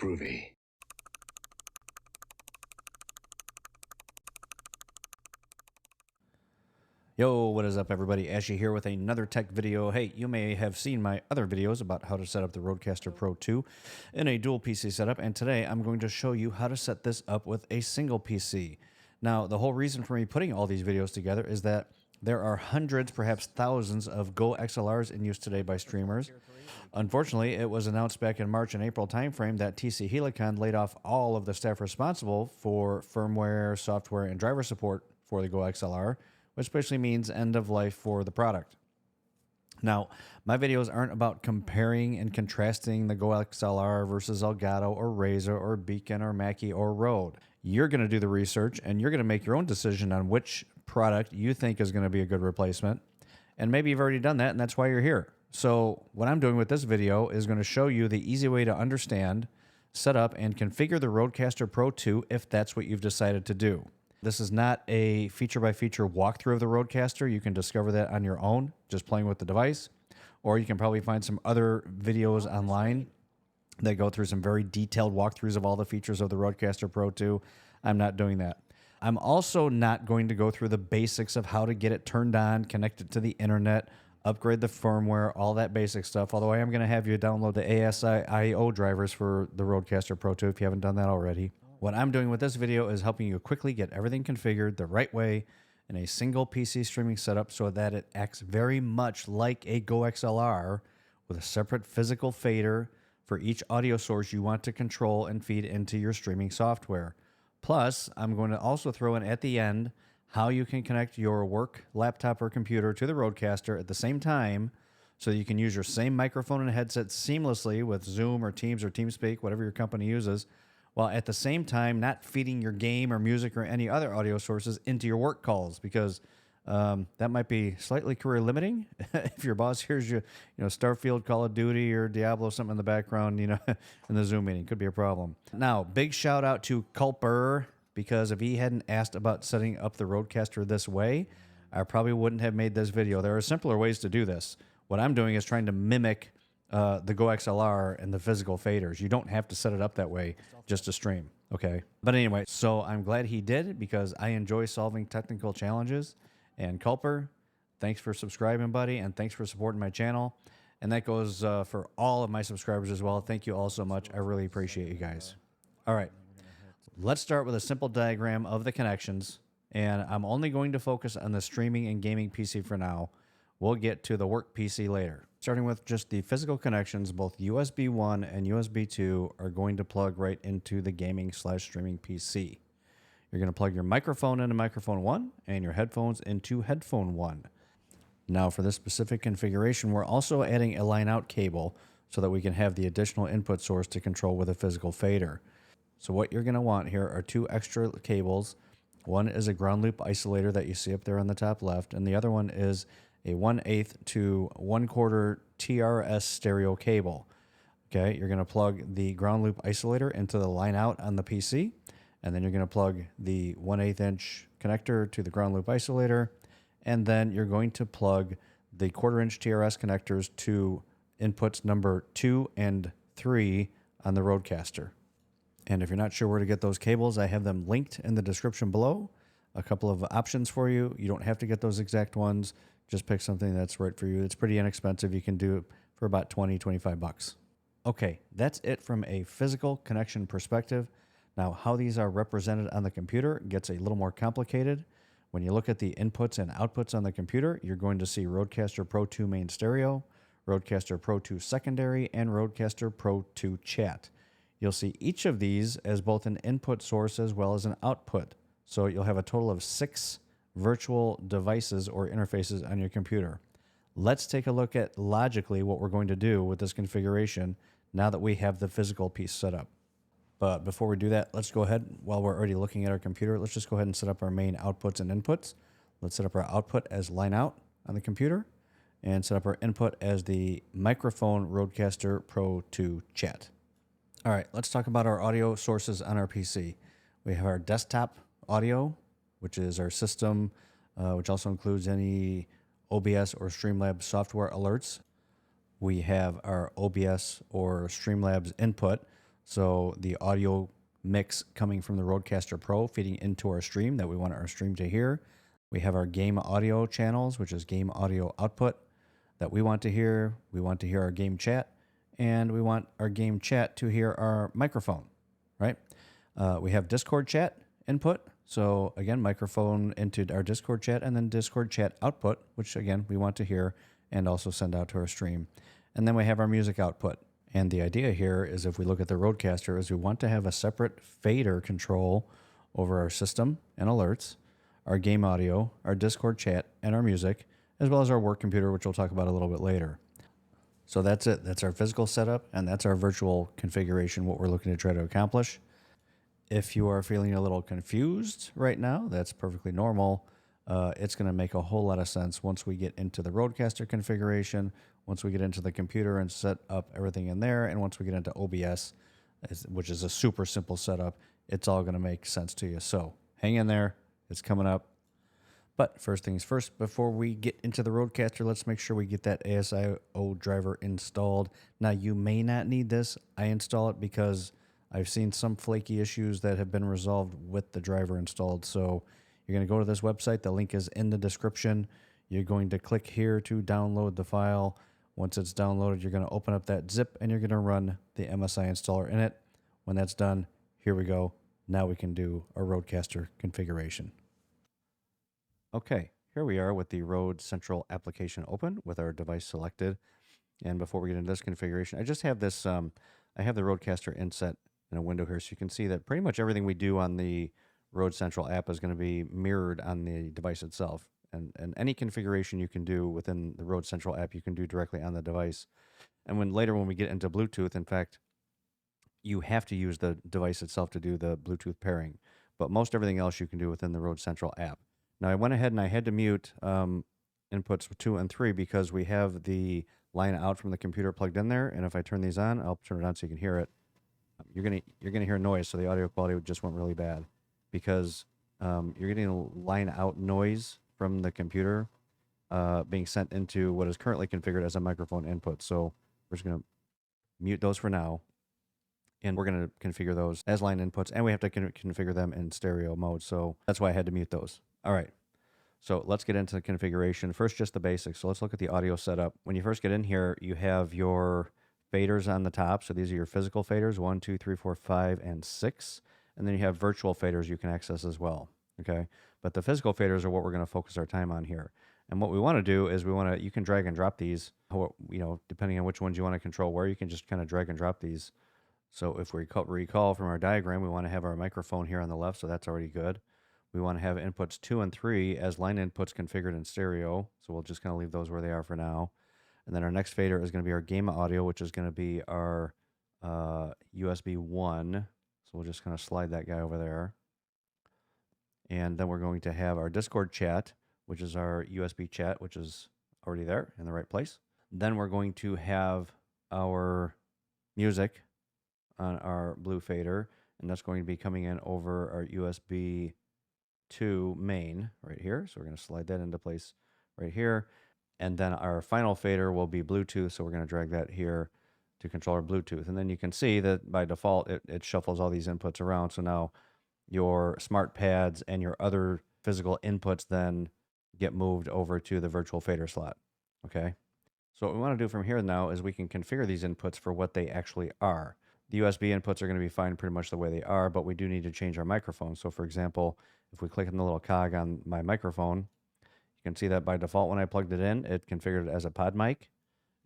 groovy. Yo, what is up everybody? Ashy here with another tech video. Hey, you may have seen my other videos about how to set up the RODECaster Pro 2 in a dual PC setup, and today I'm going to show you how to set this up with a single PC. Now, the whole reason for me putting all these videos together is that there are hundreds, perhaps thousands of GoXLRs in use today by streamers. Unfortunately, it was announced back in March and April timeframe that TC Helicon laid off all of the staff responsible for firmware, software, and driver support for the GoXLR, which basically means end of life for the product. Now, my videos aren't about comparing and contrasting the GoXLR versus Elgato or Razer or Beacon or Mackie or Rode. You're going to do the research and you're going to make your own decision on which product you think is going to be a good replacement. And maybe you've already done that and that's why you're here. So what I'm doing with this video is going to show you the easy way to understand, set up, and configure the RODECaster Pro 2 if that's what you've decided to do. This is not a feature-by-feature walkthrough of the RODECaster. You can discover that on your own, just playing with the device. Or you can probably find some other videos online that go through some very detailed walkthroughs of all the features of the RODECaster Pro 2. I'm not doing that. I'm also not going to go through the basics of how to get it turned on, connect it to the internet, upgrade the firmware, all that basic stuff. Although I am going to have you download the ASIO drivers for the RODECaster Pro 2 if you haven't done that already. What I'm doing with this video is helping you quickly get everything configured the right way in a single PC streaming setup so that it acts very much like a GoXLR with a separate physical fader for each audio source you want to control and feed into your streaming software. Plus, I'm going to also throw in at the end how you can connect your work laptop or computer to the RODECaster at the same time so that you can use your same microphone and headset seamlessly with Zoom or Teams or TeamSpeak, whatever your company uses, while at the same time not feeding your game or music or any other audio sources into your work calls, because that might be slightly career limiting. If your boss hears you, Starfield, Call of Duty, or Diablo, something in the background, in the Zoom meeting, could be a problem. Now, big shout out to Culper, because if he hadn't asked about setting up the RODECaster this way, I probably wouldn't have made this video. There are simpler ways to do this. What I'm doing is trying to mimic the GoXLR and the physical faders. You don't have to set it up that way just to stream, okay? But anyway, so I'm glad he did because I enjoy solving technical challenges. And Culper, thanks for subscribing, buddy, and thanks for supporting my channel. And that goes for all of my subscribers as well. Thank you all so much. I really appreciate you guys. All right, let's start with a simple diagram of the connections. And I'm only going to focus on the streaming and gaming PC for now. We'll get to the work PC later. Starting with just the physical connections, both USB 1 and USB 2 are going to plug right into the gaming/streaming PC. You're going to plug your microphone into microphone 1 and your headphones into headphone 1. Now for this specific configuration, we're also adding a line out cable so that we can have the additional input source to control with a physical fader. So what you're going to want here are two extra cables. One is a ground loop isolator that you see up there on the top left, and the other one is a 1/8 to 1/4 TRS stereo cable. Okay, you're going to plug the ground loop isolator into the line out on the PC, and then you're going to plug the 1/8 inch connector to the ground loop isolator, and then you're going to plug the 1/4 inch TRS connectors to inputs number 2 and 3 on the RODECaster. And if you're not sure where to get those cables, I have them linked in the description below. A couple of options for you. You don't have to get those exact ones. Just pick something that's right for you. It's pretty inexpensive. You can do it for about 20, 25 bucks. Okay, that's it from a physical connection perspective. Now, how these are represented on the computer gets a little more complicated. When you look at the inputs and outputs on the computer, you're going to see RODECaster Pro 2 main stereo, RODECaster Pro 2 secondary, and RODECaster Pro 2 chat. You'll see each of these as both an input source as well as an output. So you'll have a total of 6 virtual devices or interfaces on your computer. Let's take a look at logically what we're going to do with this configuration now that we have the physical piece set up. But before we do that, let's go ahead, while we're already looking at our computer, let's just go ahead and set up our main outputs and inputs. Let's set up our output as line out on the computer and set up our input as the microphone RODECaster Pro 2 chat. All right, let's talk about our audio sources on our PC. We have our desktop audio, which is our system, which also includes any OBS or Streamlabs software alerts. We have our OBS or Streamlabs input. So the audio mix coming from the RODECaster Pro feeding into our stream that we want our stream to hear. We have our game audio channels, which is game audio output that we want to hear. We want to hear our game chat, and we want our game chat to hear our microphone, right? We have Discord chat input. So again, microphone into our Discord chat, and then Discord chat output, which again, we want to hear and also send out to our stream. And then we have our music output. And the idea here is, if we look at the RODECaster, is we want to have a separate fader control over our system and alerts, our game audio, our Discord chat, and our music, as well as our work computer, which we'll talk about a little bit later. So that's it. That's our physical setup, and that's our virtual configuration, what we're looking to try to accomplish. If you are feeling a little confused right now, that's perfectly normal. It's going to make a whole lot of sense once we get into the RODECaster configuration, once we get into the computer and set up everything in there, and once we get into OBS, which is a super simple setup. It's all going to make sense to you. So hang in there. It's coming up. But first things first, before we get into the RODECaster, let's make sure we get that ASIO driver installed. Now, you may not need this. I install it because I've seen some flaky issues that have been resolved with the driver installed. So you're going to go to this website. The link is in the description. You're going to click here to download the file. Once it's downloaded, you're going to open up that zip, and you're going to run the MSI installer in it. When that's done, here we go. Now we can do a RODECaster configuration. Okay, here we are with the Rode Central application open with our device selected. And before we get into this configuration, I just have this, I have the RODECaster inset in a window here, so you can see that pretty much everything we do on the Rode Central app is going to be mirrored on the device itself. And any configuration you can do within the Rode Central app, you can do directly on the device. And later when we get into Bluetooth, in fact, you have to use the device itself to do the Bluetooth pairing. But most everything else you can do within the Rode Central app. Now, I went ahead and I had to mute inputs 2 and 3 because we have the line out from the computer plugged in there. And if I turn these on, I'll turn it on so you can hear it. You're gonna hear noise, so the audio quality just went really bad because you're getting a line out noise from the computer being sent into what is currently configured as a microphone input. So we're just going to mute those for now, and we're going to configure those as line inputs, and we have to configure them in stereo mode. So that's why I had to mute those. All right. So let's get into the configuration. First, just the basics. So let's look at the audio setup. When you first get in here, you have your faders on the top. So these are your physical faders, 1, 2, 3, 4, 5, and 6. And then you have virtual faders you can access as well. Okay. But the physical faders are what we're going to focus our time on here. And what we want to do is you can drag and drop these, depending on which ones you want to control where, you can just kind of drag and drop these. So if we recall from our diagram, we want to have our microphone here on the left, so that's already good. We want to have inputs 2 and 3 as line inputs configured in stereo. So we'll just kind of leave those where they are for now. And then our next fader is going to be our game audio, which is going to be our USB 1. So we'll just kind of slide that guy over there. And then we're going to have our Discord chat, which is our USB chat, which is already there in the right place. Then we're going to have our music on our blue fader, and that's going to be coming in over our USB 2 main right here. So we're going to slide that into place right here. And then our final fader will be Bluetooth, so we're going to drag that here to control our Bluetooth. And then you can see that by default, it shuffles all these inputs around. So now your smart pads and your other physical inputs then get moved over to the virtual fader slot. Okay. So what we want to do from here now is we can configure these inputs for what they actually are. The USB inputs are going to be fine pretty much the way they are, but we do need to change our microphone. So for example, if we click on the little cog on my microphone, you can see that by default when I plugged it in, it configured it as a pod mic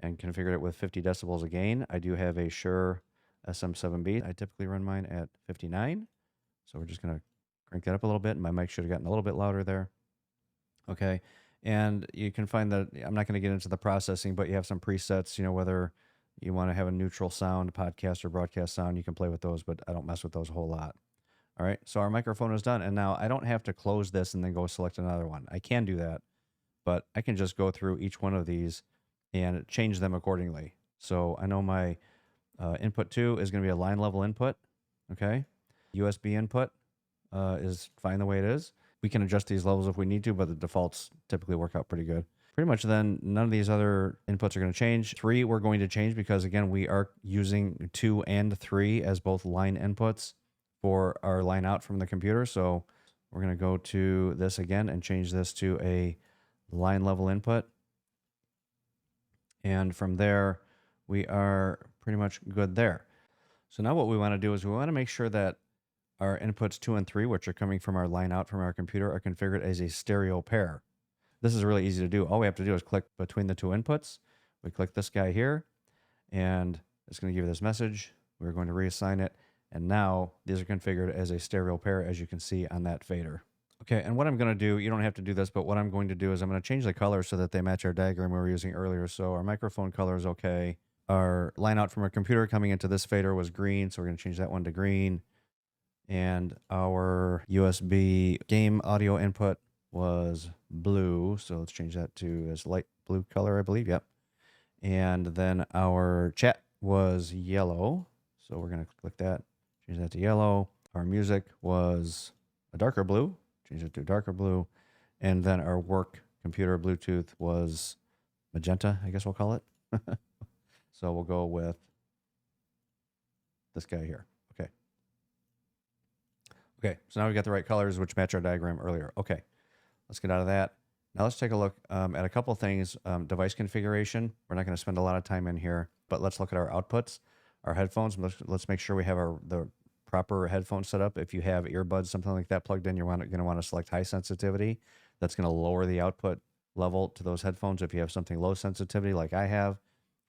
and configured it with 50 decibels of gain. I do have a Shure SM7B. I typically run mine at 59. So we're just going to crank that up a little bit, and my mic should have gotten a little bit louder there. Okay. And you can find that, I'm not going to get into the processing, but you have some presets, whether you want to have a neutral sound, podcast or broadcast sound, you can play with those, but I don't mess with those a whole lot. All right. So our microphone is done. And now I don't have to close this and then go select another one. I can do that, but I can just go through each one of these and change them accordingly. So I know my input 2 is going to be a line level input. Okay. USB input is fine the way it is. We can adjust these levels if we need to, but the defaults typically work out pretty good. Pretty much then none of these other inputs are going to change. 3 we're going to change because again, we are using 2 and 3 as both line inputs for our line out from the computer. So we're going to go to this again and change this to a line level input. And from there, we are pretty much good there. So now what we want to do is we want to make sure that our inputs 2 and 3, which are coming from our line out from our computer, are configured as a stereo pair. This is really easy to do. All we have to do is click between the 2 inputs. We click this guy here, and it's going to give you this message. We're going to reassign it. And now these are configured as a stereo pair, as you can see on that fader. Okay, and what I'm going to do, you don't have to do this, but what I'm going to do is I'm going to change the color so that they match our diagram we were using earlier. So our microphone color is okay. Our line out from our computer coming into this fader was green, so we're going to change that one to green. And our USB game audio input was blue, so let's change that to this light blue color, I believe. Yep. And then our chat was yellow, so we're going to click that, change that to yellow. Our music was a darker blue, change it to darker blue. And then our work computer Bluetooth was magenta, I guess we'll call it. So we'll go with this guy here. Okay. Okay, so now we've got the right colors, which match our diagram earlier. Okay, let's get out of that. Now let's take a look at a couple things. Device configuration. We're not going to spend a lot of time in here, but let's look at our outputs, our headphones. Let's make sure we have the proper headphone set up. If you have earbuds, something like that plugged in, you're going to want to select high sensitivity. That's going to lower the output level to those headphones. If you have something low sensitivity like I have,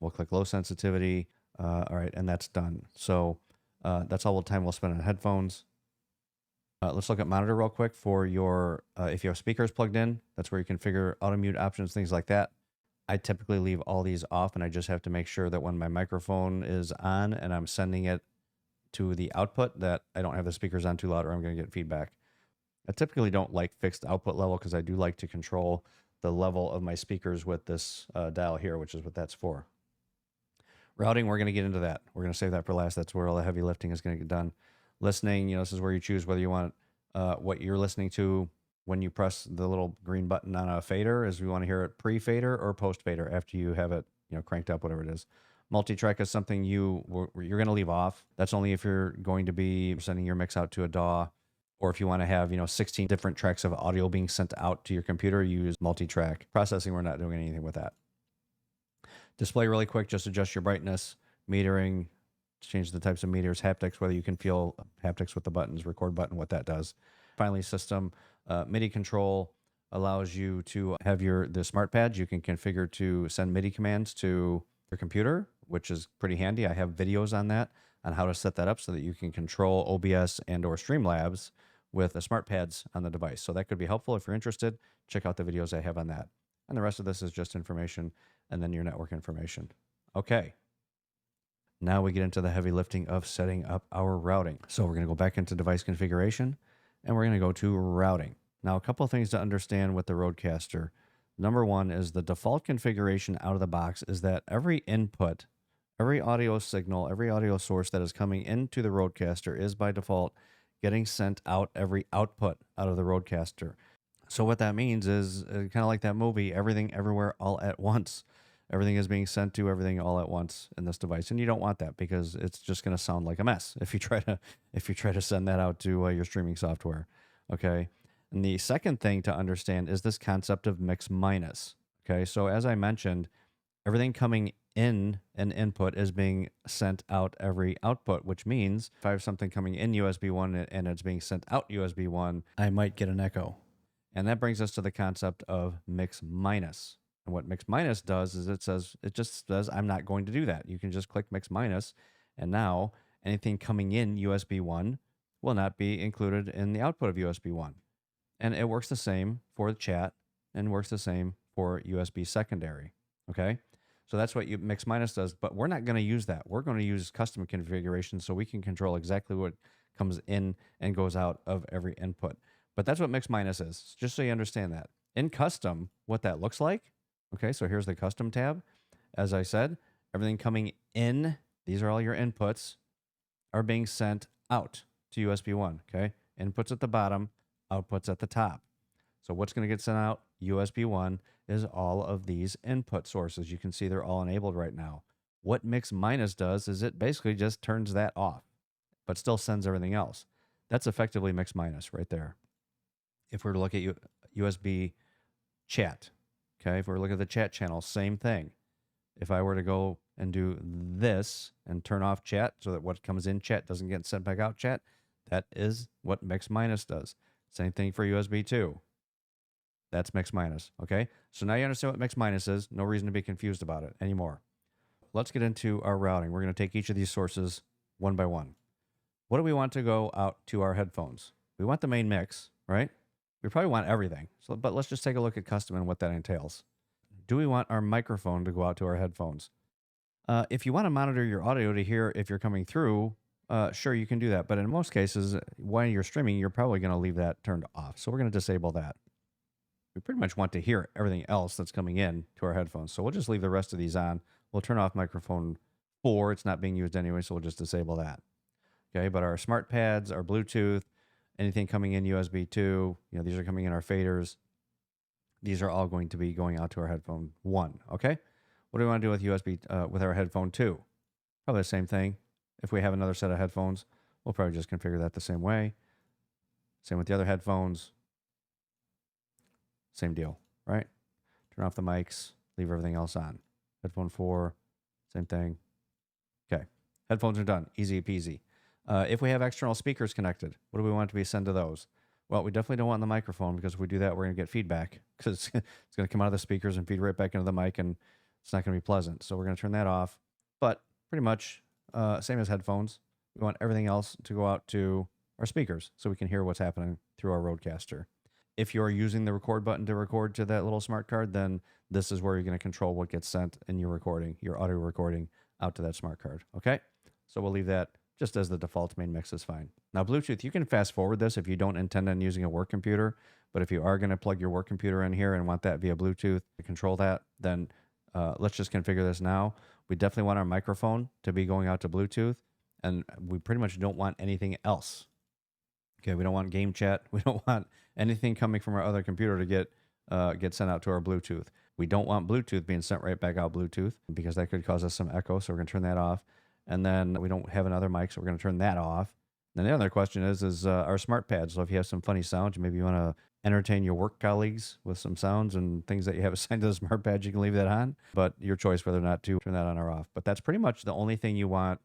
we'll click low sensitivity. All right, and that's done. So that's all the time we'll spend on headphones. Let's look at monitor real quick for your, if you have speakers plugged in, that's where you configure auto mute options, things like that. I typically leave all these off, and I just have to make sure that when my microphone is on and I'm sending it to the output, that I don't have the speakers on too loud or I'm going to get feedback. I typically don't like fixed output level because I do like to control the level of my speakers with this dial here, which is what that's for. Routing, we're going to get into that. We're going to save that for last. That's where all the heavy lifting is going to get done. Listening, this is where you choose whether you want what you're listening to when you press the little green button on a fader, is we want to hear it pre-fader or post-fader after you have it cranked up, whatever it is. Multi-track is something you're going to leave off. That's only if you're going to be sending your mix out to a DAW, or if you want to have 16 different tracks of audio being sent out to your computer, you use multi-track. Processing, we're not doing anything with that. Display really quick, just adjust your brightness, metering, change the types of meters, haptics, whether you can feel haptics with the buttons, record button, what that does. Finally, system MIDI control allows you to have the smart pads. You can configure to send MIDI commands to your computer, which is pretty handy. I have videos on that, on how to set that up so that you can control OBS and or Streamlabs with the smart pads on the device. So that could be helpful if you're interested. Check out the videos I have on that. And the rest of this is just information and then your network information. Okay. Now we get into the heavy lifting of setting up our routing. So we're going to go back into device configuration and we're going to go to routing. Now, a couple of things to understand with the RODECaster. Number one is the default configuration out of the box is that every input, every audio signal, every audio source that is coming into the RODECaster is by default getting sent out every output out of the RODECaster. So what that means is kind of like that movie, Everything Everywhere All at Once. Everything is being sent to everything all at once in this device, and you don't want that because it's just going to sound like a mess if you try to send that out to your streaming software. Okay, and the second thing to understand is this concept of mix minus. Okay, so as I mentioned, everything coming in an input is being sent out every output, which means if I have something coming in USB 1 and it's being sent out USB 1, I might get an echo, and that brings us to the concept of mix minus. And what mix minus does is it just says, I'm not going to do that. You can just click mix minus, and now anything coming in USB 1 will not be included in the output of USB 1. And it works the same for the chat and works the same for USB secondary. Okay? So that's what mix minus does, but we're not going to use that. We're going to use custom configuration so we can control exactly what comes in and goes out of every input. But that's what mix minus is, just so you understand that. In custom, what that looks like, okay, so here's the custom tab. As I said, everything coming in, these are all your inputs, are being sent out to USB 1, okay? Inputs at the bottom, outputs at the top. So what's going to get sent out? USB 1 is all of these input sources. You can see they're all enabled right now. What mix minus does is it basically just turns that off, but still sends everything else. That's effectively mix minus right there. If we were to look at USB chat, okay, if we were to look at the chat channel, same thing. If I were to go and do this and turn off chat so that what comes in chat doesn't get sent back out chat, that is what mix minus does. Same thing for USB 2. That's mix minus, okay? So now you understand what mix minus is. No reason to be confused about it anymore. Let's get into our routing. We're going to take each of these sources one by one. What do we want to go out to our headphones? We want the main mix, right? We probably want everything. But let's just take a look at custom and what that entails. Do we want our microphone to go out to our headphones? If you want to monitor your audio to hear if you're coming through, sure, you can do that. But in most cases, while you're streaming, you're probably going to leave that turned off. So we're going to disable that. We pretty much want to hear everything else that's coming in to our headphones. So we'll just leave the rest of these on. We'll turn off microphone 4. It's not being used anyway, so we'll just disable that. Okay, but our smart pads, our Bluetooth, anything coming in USB 2, these are coming in our faders. These are all going to be going out to our headphone 1, okay? What do we want to do with USB, with our headphone 2? Probably the same thing. If we have another set of headphones, we'll probably just configure that the same way. Same with the other headphones. Same deal, right? Turn off the mics, leave everything else on. Headphone 4, same thing. Okay, headphones are done, easy peasy. If we have external speakers connected, what do we want to be sent to those? Well, we definitely don't want the microphone, because if we do that, we're going to get feedback, because it's going to come out of the speakers and feed right back into the mic, and it's not going to be pleasant. So we're going to turn that off. But pretty much same as headphones. We want everything else to go out to our speakers so we can hear what's happening through our RODECaster. If you're using the record button to record to that little smart card, then this is where you're going to control what gets sent in your recording, your audio recording, out to that smart card. Okay? So we'll leave that just as the default main mix is fine. Now, Bluetooth, you can fast forward this if you don't intend on using a work computer, but if you are going to plug your work computer in here and want that via Bluetooth to control that, then let's just configure this now. We definitely want our microphone to be going out to Bluetooth, and we pretty much don't want anything else. Okay, we don't want game chat. We don't want anything coming from our other computer to get sent out to our Bluetooth. We don't want Bluetooth being sent right back out Bluetooth, because that could cause us some echo, so we're going to turn that off. And then we don't have another mic, so we're going to turn that off. Then the other question is our smart pads. So if you have some funny sounds, maybe you want to entertain your work colleagues with some sounds and things that you have assigned to the smart pad, you can leave that on. But your choice whether or not to turn that on or off. But that's pretty much the only thing you want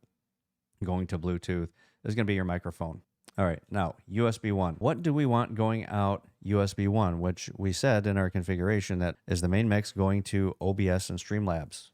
going to Bluetooth is going to be your microphone. All right, now USB 1. What do we want going out USB 1, which we said in our configuration that is the main mix going to OBS and Streamlabs.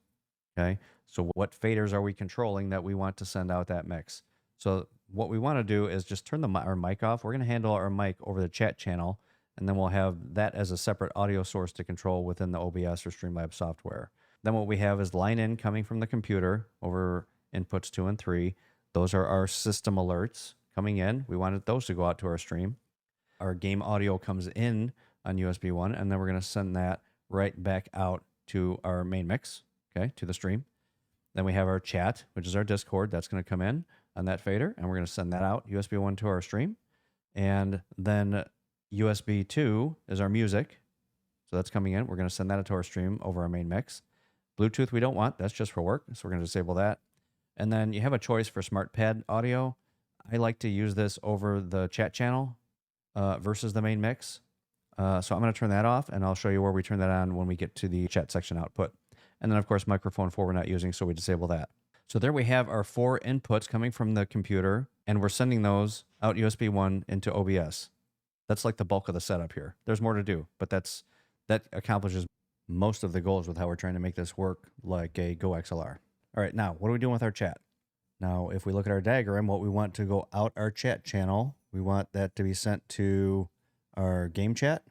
Okay, so what faders are we controlling that we want to send out that mix? So what we want to do is just turn our mic off. We're going to handle our mic over the chat channel, and then we'll have that as a separate audio source to control within the OBS or Streamlabs software. Then what we have is line in coming from the computer over inputs 2 and 3. Those are our system alerts coming in. We wanted those to go out to our stream. Our game audio comes in on USB 1, and then we're going to send that right back out to our main mix, okay, to the stream. Then we have our chat, which is our Discord. That's going to come in on that fader, and we're going to send that out USB 1 to our stream. And then USB 2 is our music. So that's coming in. We're going to send that to our stream over our main mix. Bluetooth we don't want. That's just for work, so we're going to disable that. And then you have a choice for smart pad audio. I like to use this over the chat channel versus the main mix. So I'm going to turn that off, and I'll show you where we turn that on when we get to the chat section output. And then, of course, microphone 4 we're not using, so we disable that. So there we have our 4 inputs coming from the computer, and we're sending those out USB 1 into OBS. That's like the bulk of the setup here. There's more to do, but that accomplishes most of the goals with how we're trying to make this work like a GoXLR. All right, now, what are we doing with our chat? Now, if we look at our diagram, what we want to go out our chat channel, we want that to be sent to our game chat,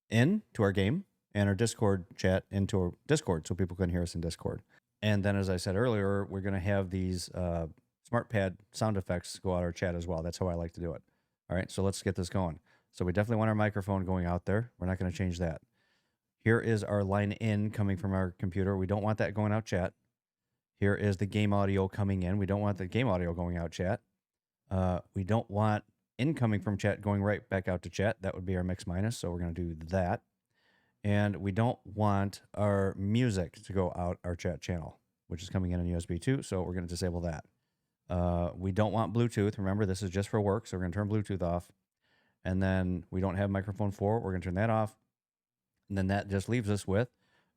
into our game, and our Discord chat into our Discord so people can hear us in Discord. And then, as I said earlier, we're going to have these smart pad sound effects go out our chat as well. That's how I like to do it. All right, so let's get this going. So we definitely want our microphone going out there. We're not going to change that. Here is our line in coming from our computer. We don't want that going out chat. Here is the game audio coming in. We don't want the game audio going out chat. We don't want incoming from chat going right back out to chat. That would be our mix minus, so we're going to do that. And we don't want our music to go out our chat channel, which is coming in on USB 2. So we're going to disable that. We don't want Bluetooth. Remember, this is just for work. So we're going to turn Bluetooth off. And then we don't have microphone 4. We're going to turn that off. And then that just leaves us with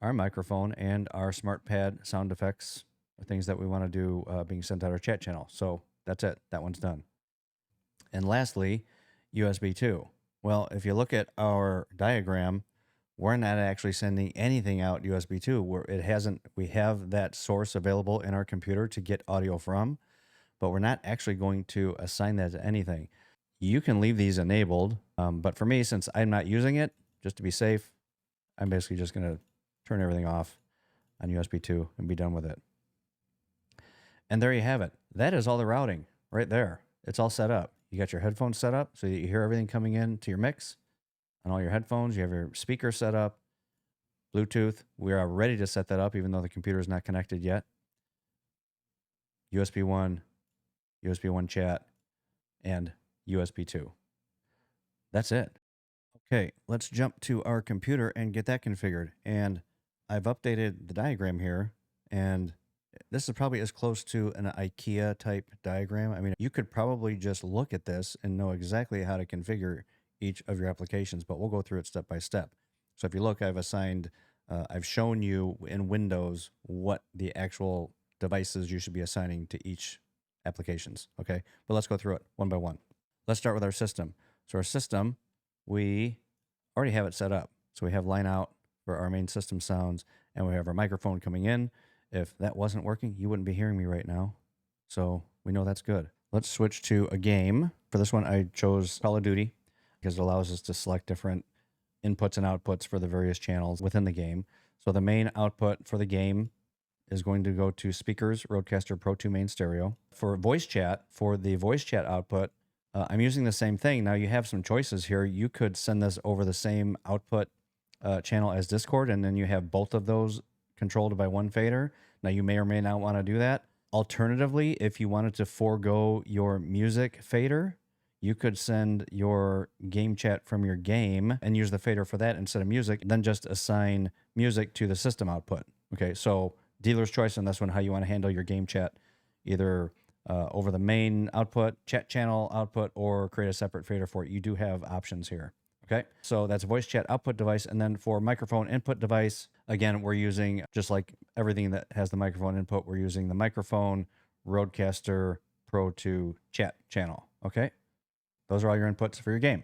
our microphone and our SmartPad sound effects, or things that we want to do being sent out our chat channel. So that's it. That one's done. And lastly, USB 2. Well, if you look at our diagram, we're not actually sending anything out USB 2. We have that source available in our computer to get audio from, but we're not actually going to assign that to anything. You can leave these enabled, but for me, since I'm not using it, just to be safe, I'm basically just going to turn everything off on USB 2 and be done with it. And there you have it. That is all the routing right there. It's all set up. You got your headphones set up so that you hear everything coming in to your mix on all your headphones. You have your speaker set up, Bluetooth. We are ready to set that up even though the computer is not connected yet. USB 1, USB 1 chat, and USB 2. That's it. Okay, let's jump to our computer and get that configured. And I've updated the diagram here, and this is probably as close to an IKEA type diagram. I mean, you could probably just look at this and know exactly how to configure each of your applications, but we'll go through it step by step. So if you look, I've shown you in Windows what the actual devices you should be assigning to each applications. Okay, but let's go through it one by one. Let's start with our system. So our system, we already have it set up. So we have line out for our main system sounds, and we have our microphone coming in. If that wasn't working, you wouldn't be hearing me right now. So we know that's good. Let's switch to a game. For this one, I chose Call of Duty because it allows us to select different inputs and outputs for the various channels within the game. So the main output for the game is going to go to speakers, RODECaster Pro 2 main stereo. For voice chat, for the voice chat output, I'm using the same thing. Now you have some choices here. You could send this over the same output channel as Discord, and then you have both of those controlled by one fader. Now you may or may not want to do that. Alternatively, if you wanted to forego your music fader, you could send your game chat from your game and use the fader for that instead of music, then just assign music to the system output. Okay, so dealer's choice on this one, how you want to handle your game chat, either over the main output, chat channel output, or create a separate fader for it. You do have options here. Okay, so that's voice chat output device. And then for microphone input device, again, we're using, just like everything that has the microphone input, we're using the microphone RODECaster Pro 2 chat channel. Okay, those are all your inputs for your game.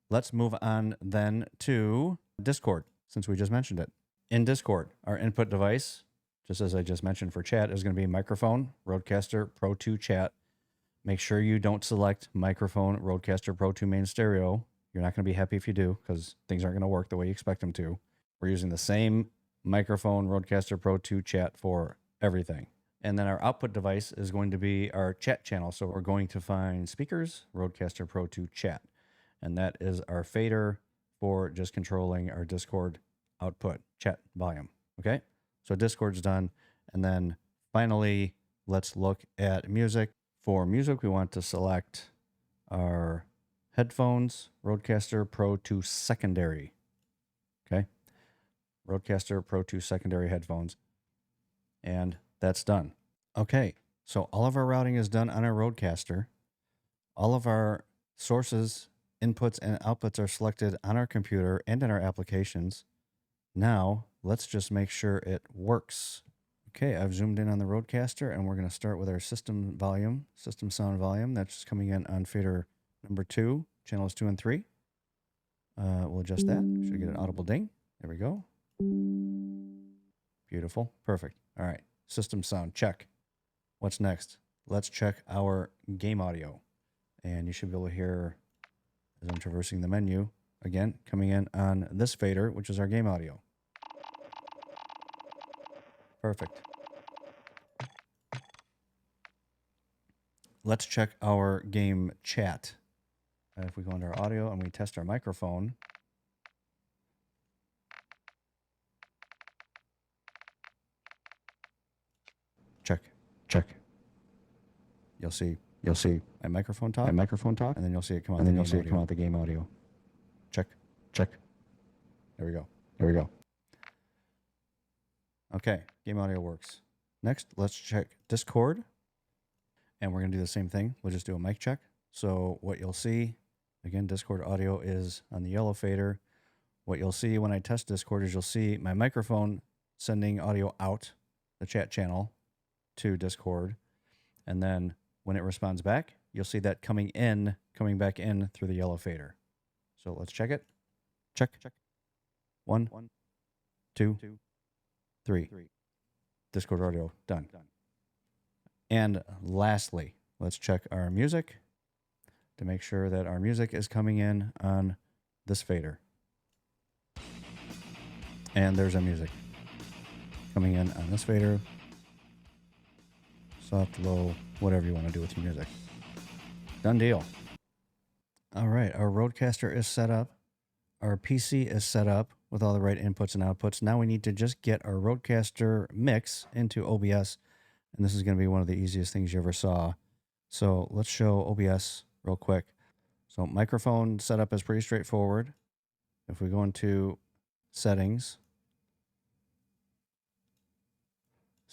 Let's move on then to Discord, since we just mentioned it. In Discord, our input device, just as I just mentioned for chat, is going to be microphone RODECaster Pro 2 chat. Make sure you don't select microphone RODECaster Pro 2 main stereo. You're not going to be happy if you do, because things aren't going to work the way you expect them to. We're using the same microphone RODECaster Pro 2 chat for everything. And then our output device is going to be our chat channel. So we're going to find speakers, RODECaster Pro 2 chat. And that is our fader for just controlling our Discord output chat volume. Okay, so Discord's done. And then finally, let's look at music. For music, we want to select our headphones, RODECaster Pro 2 secondary. Okay, RODECaster Pro 2 secondary headphones. And that's done. Okay, so all of our routing is done on our RODECaster. All of our sources, inputs, and outputs are selected on our computer and in our applications. Now, let's just make sure it works. Okay, I've zoomed in on the RODECaster, and we're going to start with our system volume, system sound volume. That's coming in on fader number 2, channels 2 and 3. We'll adjust that. Should get an audible ding. There we go. Beautiful. Perfect. All right. System sound, check. What's next? Let's check our game audio. And you should be able to hear, as I'm traversing the menu, again, coming in on this fader, which is our game audio. Perfect. Let's check our game chat. If we go into our audio and we test our microphone, check. You'll see my microphone talk, and then you'll see it come out. The game audio. Check. There we go. There we go. Okay, game audio works. Next, let's check Discord. And we're going to do the same thing. We'll just do a mic check. So what you'll see, again, Discord audio is on the yellow fader. What you'll see when I test Discord is you'll see my microphone sending audio out the chat channel to Discord. And then when it responds back, you'll see that coming back in through the yellow fader. So let's check it. Check. 1, 2, 3. Discord audio done. And lastly, let's check our music to make sure that our music is coming in on this fader. And there's our music coming in on this fader. Soft, low, whatever you want to do with your music. Done deal. All right, our RODECaster is set up. Our PC is set up with all the right inputs and outputs. Now we need to just get our RODECaster mix into OBS. And this is going to be one of the easiest things you ever saw. So let's show OBS real quick. So microphone setup is pretty straightforward. If we go into settings,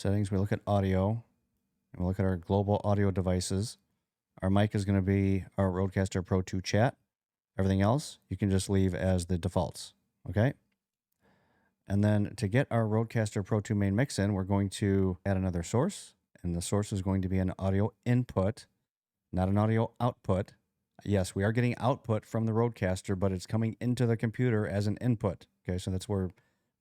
we look at audio, and we look at our global audio devices. Our mic is going to be our RODECaster Pro 2 chat. Everything else you can just leave as the defaults. Okay. And then to get our RODECaster Pro 2 main mix in, we're going to add another source. And the source is going to be an audio input, not an audio output. Yes, we are getting output from the RODECaster, but it's coming into the computer as an input. Okay, so that's where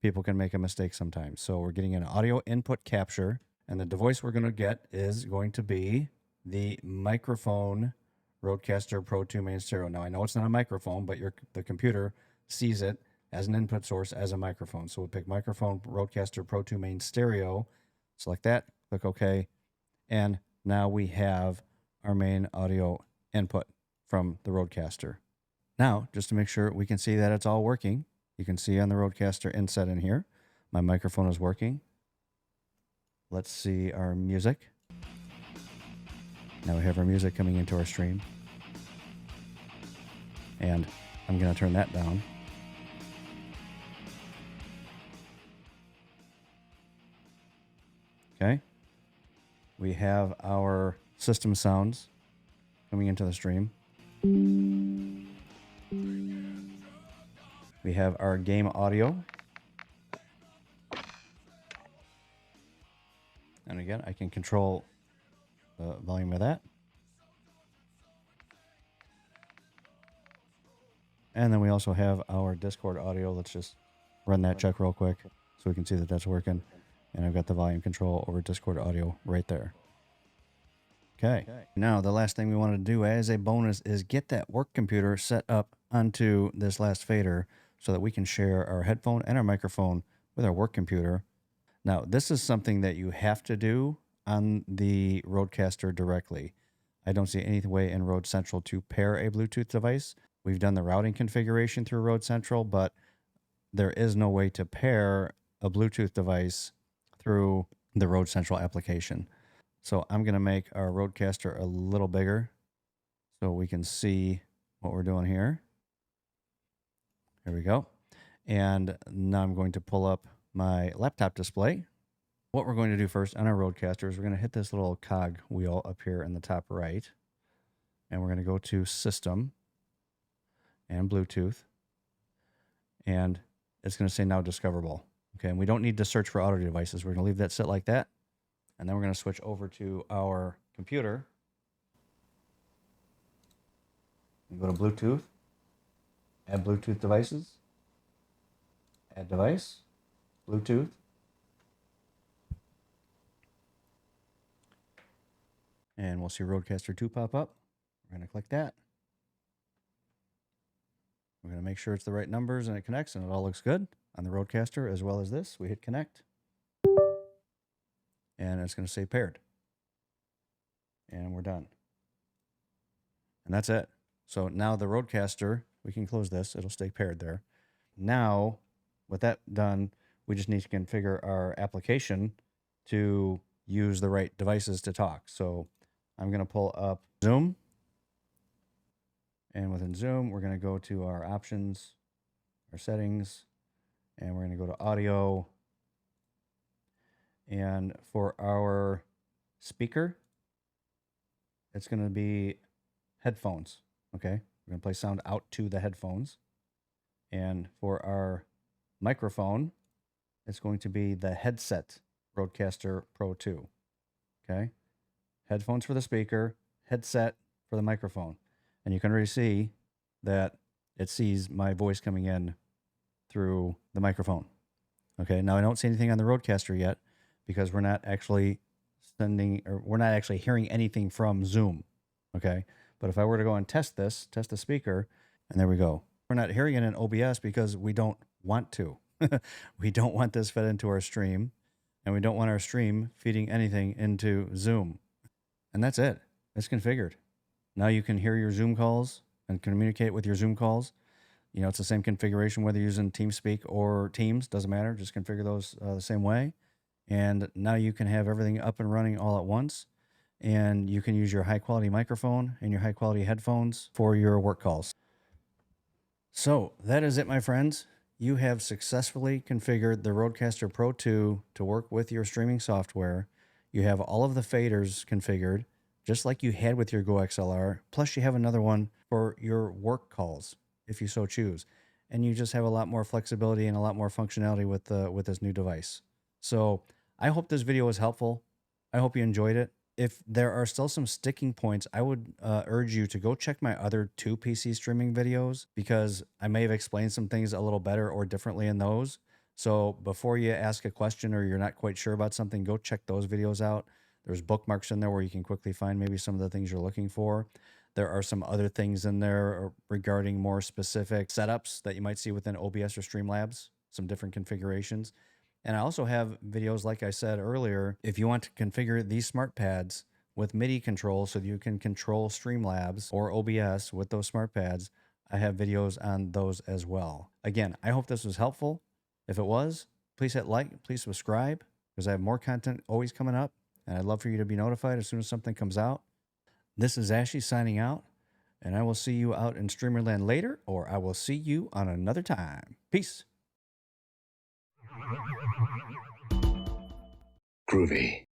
people can make a mistake sometimes. So we're getting an audio input capture, and the device we're going to get is going to be the microphone RODECaster Pro 2 main stereo. Now, I know it's not a microphone, but the computer sees it as an input source as a microphone. So we'll pick microphone RODECaster Pro 2 main stereo, select that, click OK, and now we have our main audio input from the RODECaster. Now, just to make sure we can see that it's all working, you can see on the RODECaster inset in here, my microphone is working. Let's see our music. Now we have our music coming into our stream. And I'm going to turn that down. Okay. We have our system sounds coming into the stream. We have our game audio. And again, I can control the volume of that. And then we also have our Discord audio. Let's just run that check real quick so we can see that that's working. And I've got the volume control over Discord audio right there. Okay. Now, the last thing we want to do as a bonus is get that work computer set up onto this last fader so that we can share our headphone and our microphone with our work computer. Now, this is something that you have to do on the RODECaster directly. I don't see any way in Rode Central to pair a Bluetooth device. We've done the routing configuration through Rode Central, but there is no way to pair a Bluetooth device through the Rode Central application. So I'm going to make our RODECaster a little bigger so we can see what we're doing here. Here we go. And now I'm going to pull up my laptop display. What we're going to do first on our RODECaster is we're going to hit this little cog wheel up here in the top right. And we're going to go to System and Bluetooth. And it's going to say now discoverable. Okay, and we don't need to search for audio devices. We're going to leave that sit like that. And then we're going to switch over to our computer. And go to Bluetooth. Add Bluetooth devices. Add device. Bluetooth. And we'll see RODECaster 2 pop up. We're going to click that. We're going to make sure it's the right numbers and it connects and it all looks good on the RODECaster as well as this. We hit connect. And it's going to say paired. And we're done. And that's it. So now the RODECaster, we can close this. It'll stay paired there. Now, with that done, we just need to configure our application to use the right devices to talk. So I'm going to pull up Zoom. And within Zoom, we're going to go to our options, our settings, And we're going to go to audio. And for our speaker, it's going to be headphones. Okay. We're going to play sound out to the headphones. And for our microphone, it's going to be the headset RODECaster Pro 2. Okay. Headphones for the speaker, headset for the microphone. And you can already see that it sees my voice coming in through the microphone. Okay. Now I don't see anything on the RODECaster yet because we're not actually hearing anything from Zoom. Okay. But if I were to go and test the speaker, and there we go. We're not hearing it in OBS because we don't want to. We don't want this fed into our stream, and we don't want our stream feeding anything into Zoom. And that's it. It's configured. Now you can hear your Zoom calls and communicate with your Zoom calls. You know, it's the same configuration whether you're using TeamSpeak or Teams. Doesn't matter. Just configure those the same way. And now you can have everything up and running all at once. And you can use your high quality microphone and your high quality headphones for your work calls. So that is it, my friends. You have successfully configured the RODECaster Pro 2 to work with your streaming software. You have all of the faders configured, just like you had with your GoXLR. Plus you have another one for your work calls, if you so choose. And you just have a lot more flexibility and a lot more functionality with this new device. So I hope this video was helpful. I hope you enjoyed it. If there are still some sticking points, I would urge you to go check my other 2 PC streaming videos because I may have explained some things a little better or differently in those. So before you ask a question or you're not quite sure about something, go check those videos out. There's bookmarks in there where you can quickly find maybe some of the things you're looking for. There are some other things in there regarding more specific setups that you might see within OBS or Streamlabs, some different configurations. And I also have videos, like I said earlier, if you want to configure these smart pads with MIDI control so that you can control Streamlabs or OBS with those smart pads, I have videos on those as well. Again, I hope this was helpful. If it was, please hit like, please subscribe, because I have more content always coming up, and I'd love for you to be notified as soon as something comes out. This is Ashley signing out, and I will see you out in Streamerland later, or I will see you on another time. Peace. Groovy.